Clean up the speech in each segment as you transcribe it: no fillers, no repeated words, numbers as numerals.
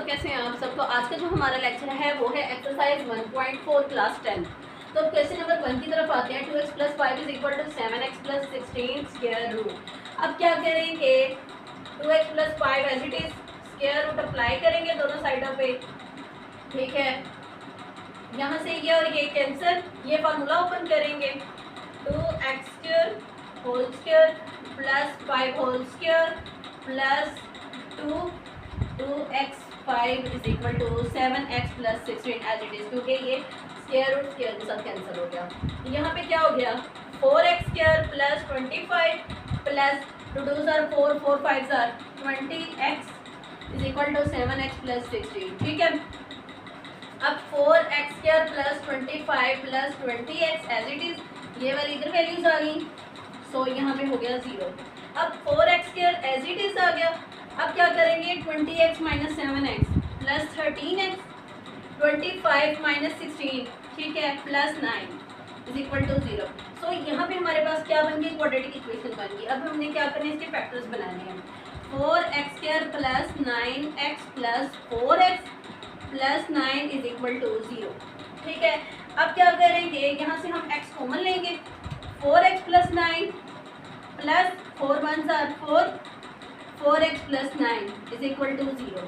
कैसे हैं आप सब। तो आज का जो हमारा लेक्चर है वो है एक्सरसाइज 1.4 क्लास 10। तो क्वेश्चन नंबर 1 की तरफ आते हैं। 2x + 5 = 7x + 16 square root. अब क्या करेंगे, 2x + 5 as it is square root apply करेंगे दोनों साइडों पे। ठीक है, यहाँ से ये और ये कैंसिल, ये फार्मूला ओपन करेंगे। 2x² whole square + 5 whole square plus 2x5 = 7x + 16 as it is, क्योंकि ये स्क्वायर रूट स्क्वायर के साथ कैंसिल हो गया। यहाँ पे क्या हो गया, 4x² + 25 plus 2 2s are 4 4 5s are 20x = 7x + 16। ठीक है, अब 4x² + 25 + 20x as it is, ये वाली इधर वैल्यूज आ गई, सो यहाँ पे हो गया 0। अब 4x² एज इट इज आ गया। अब क्या करेंगे, 20x - 7x + 13x 25 - 16, ठीक है, +9 = 0। सो यहाँ पे हमारे पास क्या बन गई, क्वाड्रेटिक इक्वेशन बन गई। अब हमने क्या करना है, इसके फैक्टर्स बनाने हैं। 4x² + 9x + 4x + 9 = 0। ठीक है, अब क्या करेंगे, यहाँ से हम x कॉमन लेंगे। 4x + 9 plus 4 1s are 4 4x + 9 = 0।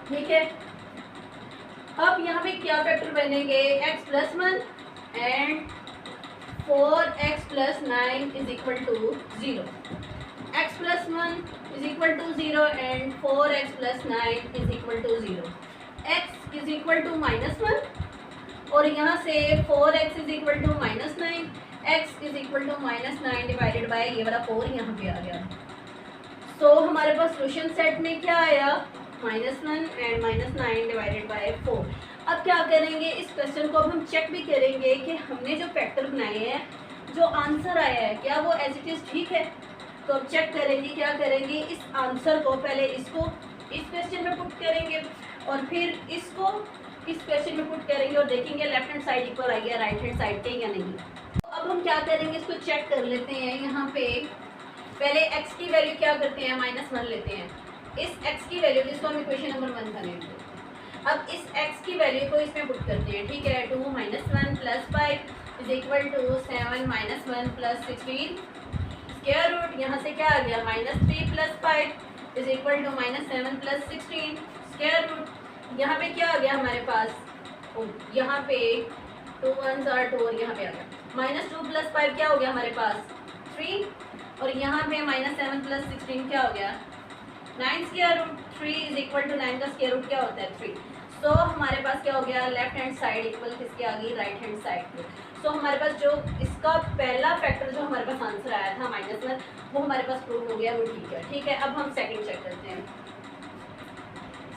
ठीक है, अब यहाँ पे क्या फैक्टर बनेंगे, x + 1 and 4x + 9 = 0। x + 1 = 0 and 4x + 9 = 0। x = -1 और यहाँ से 4x = -9, x = -9 डिवाइडेड बाय ये वाला 4 यहाँ पे आ गया। तो हमारे पास सोल्यूशन सेट में क्या आया, -1 एंड -9 डिवाइडेड बाय 4। अब क्या करेंगे, इस क्वेश्चन को अब हम चेक भी करेंगे कि हमने जो फैक्टर बनाए हैं, जो आंसर आया है, क्या वो एज इट इज ठीक है। तो अब चेक करेंगे, क्या करेंगे, इस आंसर को पहले इसको इस क्वेश्चन में पुट करेंगे और फिर इसको इस क्वेश्चन में पुट करेंगे और देखेंगे लेफ्ट हैंड साइड इक्वल आई है राइट हैंड साइड के या नहीं। तो अब हम क्या करेंगे, इसको चेक कर लेते हैं। यहाँ पे पहले x की वैल्यू क्या करते हैं, -1 लेते हैं। इस x की वैल्यू, जिसको हम इक्वेशन नंबर 1 का लेते हैं, अब इस x की वैल्यू को इसमें पुट करते हैं। ठीक है, 2 - 1 + 5 = 7 - 1 + 16 स्क्वायर रूट, यहाँ से क्या आ गया, -3 + 5 = -7 + 16 स्क्वायर रूट। यहाँ पे क्या आ गया हमारे पास, यहाँ पे 2 1s are 2 और यहाँ पे आ गया -2 + 5 क्या हो गया हमारे पास 3 और यहाँ पे -7 + 16 क्या हो गया 9 स्क्वायर रूट। 3 = 9 का स्क्वायर रूट क्या होता है 3। सो हमारे पास क्या हो गया, लेफ्ट हैंड साइड इक्वल किसके आ गई, राइट हैंड साइड पे। सो हमारे पास जो इसका पहला फैक्टर जो हमारे पास आंसर आया था -1, वो हमारे पास प्रूव हो गया, वो ठीक है। ठीक है, अब हम सेकंड चेक करते हैं।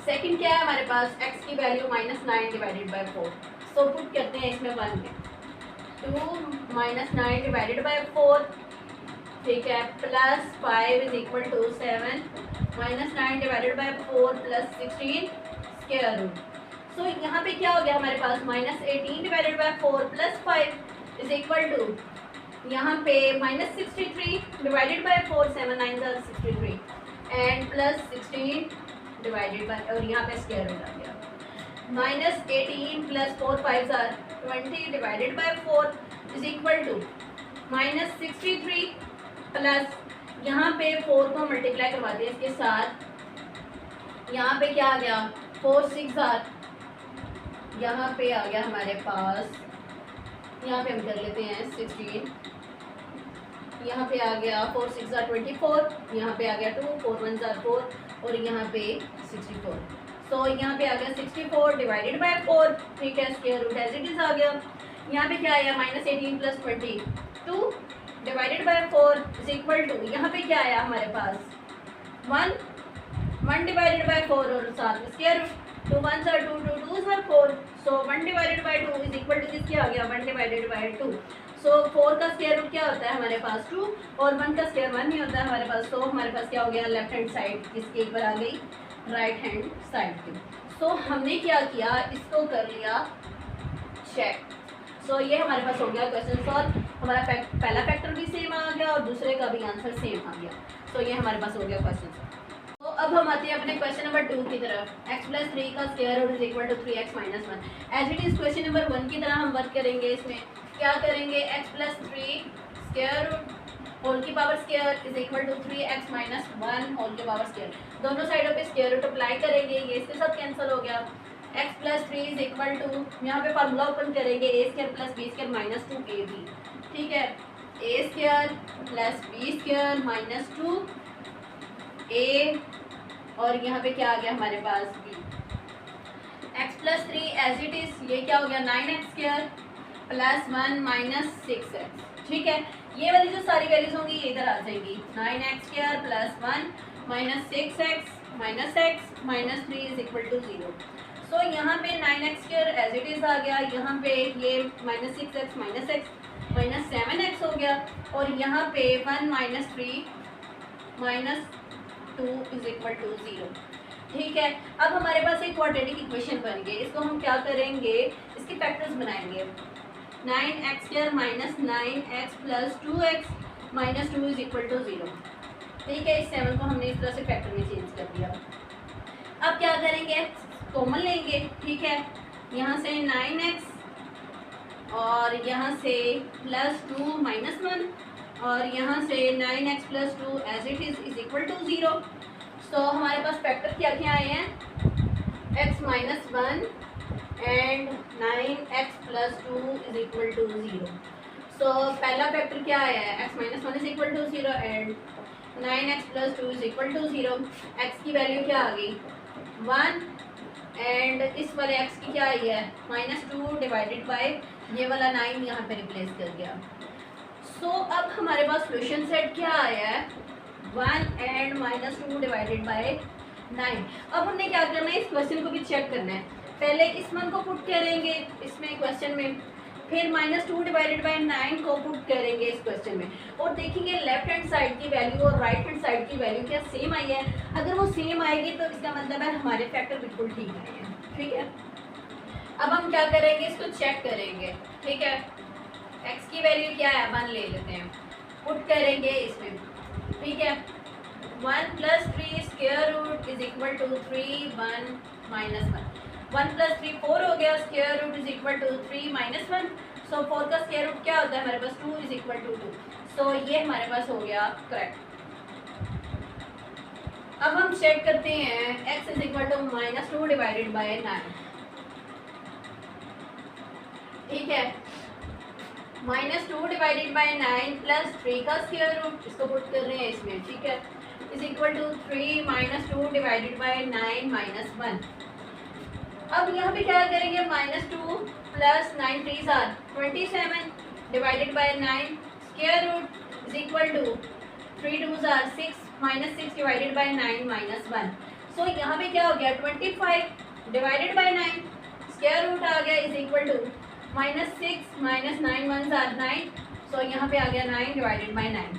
सेकंड क्या है हमारे पास, x की value -9 divided by 4। So put करते हैं इसमें 1 में, 2 - 9 डिवाइडेड बाय 4, ठीक है, +5 = 7 -9 डिवाइडेड बाय 4 + 16 स्क्वायर रूट। सो यहाँ पे क्या हो गया हमारे पास, -18 डिवाइडेड बाय 4 + 5 = यहाँ पे -63 divided by 4 7 9 are 63 and +16 divided by, और यहाँ पे स्क्वायर रूट आ गया। -18 + 4 5s are 20 divided by 4 = -63 plus यहाँ पे 4 को मल्टीप्लाई करवाते हैं इसके साथ, यहाँ पे क्या आ गया 4 6 are, यहाँ पे आ गया हमारे पास, यहाँ पे हम कर लेते हैं 16, यहाँ पे आ गया 4 6 are 24, यहाँ पे आ गया 2 4 1s are 4 और यहाँ पे 64। सो यहाँ पे आ गया 64 डिवाइडेड बाय 4, ठीक है, square root as it is आ गया। यहाँ पे क्या आया, -18 + 20 2 डिवाइडेड बाय 4 = यहाँ पे क्या आया हमारे पास 1 डिवाइडेड बाय 4 और साथ में square root, 2 1s are 2 2 2s are 4, so 1 divided by 2 = किसके आ गया 1 डिवाइडेड बाय 2। सो 4 का स्क्वायर रूट क्या होता है हमारे पास 2 और 1 का स्क्वायर 1 ही होता है हमारे पास। सो हमारे पास क्या हो गया, लेफ्ट हैंड साइड किसके ऊपर आ गई, राइट हैंड साइड की। सो हमने क्या किया, इसको कर लिया चेक। सो ये हमारे पास हो गया क्वेश्चन सॉल्व। हमारा पहला फैक्टर भी सेम आ गया और दूसरे का भी आंसर सेम आ गया। सो ये हमारे पास हो गया क्वेश्चन सॉल्व। तो अब हम आते हैं अपने क्वेश्चन नंबर 2 की तरफ। x प्लस 3 का square root is equal to 3x minus 1। As it is question number 1 की तरह हम वर्क करेंगे। इसमें क्या करेंगे, x plus 3 square root whole की power square is equal to 3x minus 1 whole की पावर स्क्वायर। दोनों साइडों पे स्क्वायर रूट अप्लाई करेंगे, ये इसके साथ कैंसिल हो गया। x plus 3 is equal to, यहाँ पे फार्मूला ओपन करेंगे, a square plus b square minus 2ab। ठीक है, a square plus b square minus 2a, और यहाँ पे क्या आ गया हमारे पास b। x plus 3 as it is, ये क्या हो गया 9x square plus 1 minus 6x। ठीक है, ये वाली जो सारी वैल्यूज होंगी ये इधर आ जाएंगी। 9x square plus 1 minus 6x minus x minus 3 is equal to 0। So यहाँ पे 9x square as it is आ गया, यहाँ पे ये minus 6x minus x minus 7x हो गया, और यहाँ पे 1 minus 3 minus 2 is equal to 0। ठीक है, अब हमारे पास एक क्वाड्रेटिक इक्वेशन बन गई। इसको हम क्या करेंगे, इसके फैक्टर्स बनाएंगे। 9x square minus 9x plus 2x minus 2 is equal to 0। ठीक है, इस 7 को हमने इस तरह से फैक्टर में चेंज कर दिया। अब क्या करेंगे, कॉमन लेंगे। ठीक है, यहाँ से 9x और यहाँ से प्लस 2 माइनस 1, और यहाँ से 9x plus 2 as it is equal to 0। So हमारे पास फैक्टर क्या क्या आए हैं, x minus 1 and 9x plus 2 is equal to 0। So पहला फैक्टर क्या आया है, x minus 1 is equal to 0 and 9x plus 2 is equal to 0। x की वैल्यू क्या आ गई 1, एंड इस वाले x की क्या आई है माइनस 2 डिवाइडेड बाय ये वाला 9 यहाँ पे रिप्लेस कर गया। सो अब हमारे पास सोल्यूशन सेट क्या आया है 1 एंड माइनस 2 डिवाइडेड बाय 9। अब हमने क्या करना है, इस क्वेश्चन को भी चेक करना है। पहले इस वन को पुट करेंगे इसमें क्वेश्चन में, फिर माइनस 2 डिवाइडेड बाय 9 को पुट करेंगे इस क्वेश्चन में, और देखेंगे लेफ्ट हैंड साइड की वैल्यू और राइट हैंड साइड की वैल्यू क्या सेम आई है। अगर वो सेम आएगी तो इसका मतलब है हमारे फैक्टर बिल्कुल ठीक आए हैं। ठीक है, अब हम क्या करेंगे, इसको चेक करेंगे। ठीक है, x की वैल्यू क्या है 1 ले लेते हैं, पुट करेंगे इसमें। ठीक है, 1 plus 3 square root is equal to 3 1 minus 1। 1 plus 3 4 हो गया, square root is equal to 3 minus 1। So 4 का स्क्वायर रूट क्या होता है हमारे पास 2 इज इक्वल टू 2। सो ये हमारे पास हो गया करेक्ट। अब हम चेक करते हैं x is equal to minus 2 divided by 9। ठीक है, माइनस 2 डिवाइडेड बाय 9 प्लस 3 का स्क्वायर रूट, इसको पुट कर रहे हैं इसमें। ठीक है, is equal to 3 minus 2 divided by 9 minus 1। अब यहाँ पे क्या करेंगे, minus 2 plus 9 3 are 27 divided by 9 square root is equal to 3 2 are 6 minus 6 divided by 9 minus 1। So यहाँ पे क्या हो गया 25 डिवाइडेड बाय 9 स्क्वायर रूट आ गया is equal to minus 6 minus 9 1 are 9। सो यहाँ पे आ गया 9 डिवाइडेड बाय 9।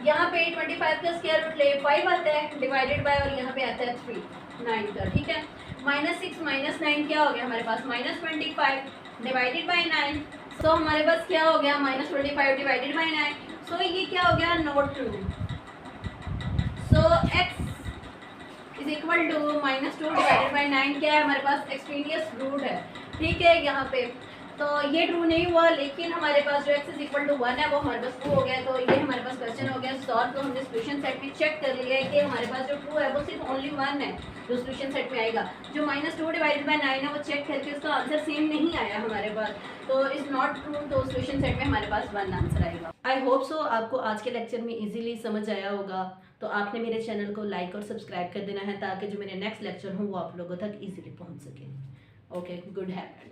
यहाँ पे 25 का स्क्वायर रूट ले 5 आता है डिवाइडेड बाय, और यहाँ पे आता है 3 9 का। ठीक है, माइनस 6 माइनस 9 क्या हो गया हमारे पास माइनस 25 डिवाइडेड बाय 9। सो हमारे पास क्या हो गया माइनस 25 डिवाइडेड बाय 9। सो ये क्या हो गया not true. So x is equal to minus 2 divided by 9 क्या है हमारे पास एक्सट्रीनियस रूट है। ठीक है, यहाँ पे तो ये ट्रू नहीं हुआ, लेकिन हमारे पास जो x इज इक्वल टू 1 है वो हमारे पास ट्रू हो गया। तो ये हमारे पास क्वेश्चन हो गया सॉल्व। तो हमने सोल्यूशन सेट में चेक कर लिया है कि हमारे पास जो ट्रू है वो सिर्फ ओनली 1 है जो सोल्यूशन सेट में आएगा। जो माइनस 2 डिवाइडेड बाय 9 है वो चेक करके उसका आंसर सेम नहीं आया हमारे पास, तो इज नॉट ट्रू। तो सोल्यूशन सेट में हमारे पास 1 आंसर आएगा। आई होप सो आपको आज के लेक्चर में इजीली समझ आया होगा। तो आपने मेरे चैनल को लाइक और सब्सक्राइब कर देना है ताकि जो मेरे नेक्स्ट लेक्चर हो वो आप लोगों तक इजीली पहुंच सके। Okay, good have